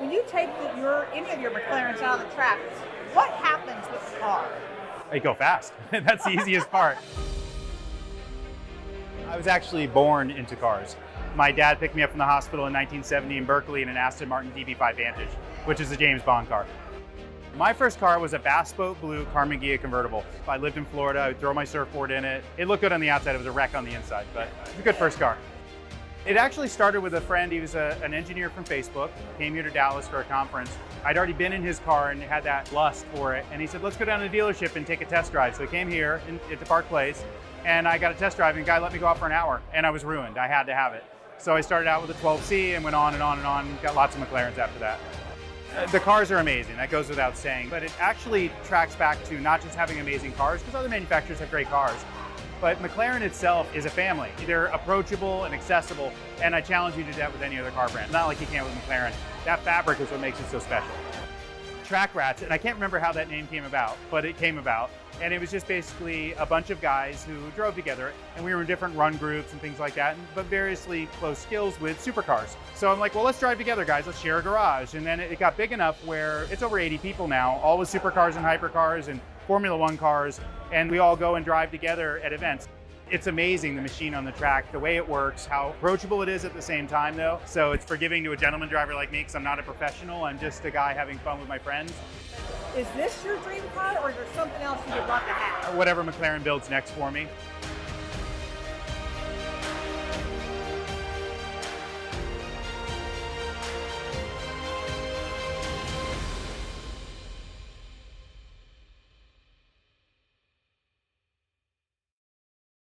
when you take any of your McLarens out of the track, what happens with the car? They go fast. That's the easiest part. I was actually born into cars. My dad picked me up from the hospital in 1970 in Berkeley in an Aston-Martin DB5 Vantage, which is a James Bond car. My first car was a Bass Boat Blue Carmen Ghia convertible. I lived in Florida, I would throw my surfboard in it. It looked good on the outside, it was a wreck on the inside, but it was a good first car. It actually started with a friend. He was an engineer from Facebook, came here to Dallas for a conference. I'd already been in his car and had that lust for it. And he said, let's go down to the dealership and take a test drive. So I came here at the Park Place and I got a test drive and the guy let me go out for an hour and I was ruined. I had to have it. So I started out with a 12C and went on and on and on, got lots of McLarens after that. The cars are amazing, that goes without saying, but it actually tracks back to not just having amazing cars, because other manufacturers have great cars, but McLaren itself is a family. They're approachable and accessible, and I challenge you to do that with any other car brand. Not like you can with McLaren. That fabric is what makes it so special. Track Rats, and I can't remember how that name came about, but it came about. And it was just basically a bunch of guys who drove together, and we were in different run groups and things like that, but variously close skills with supercars. So I'm like, well, let's drive together, guys. Let's share a garage. And then it got big enough where it's over 80 people now, all with supercars and hypercars and Formula One cars, and we all go and drive together at events. It's amazing, the machine on the track, the way it works, how approachable it is at the same time though. So it's forgiving to a gentleman driver like me because I'm not a professional, I'm just a guy having fun with my friends. Is this your dream car or is there something else you would love to have? Whatever McLaren builds next for me.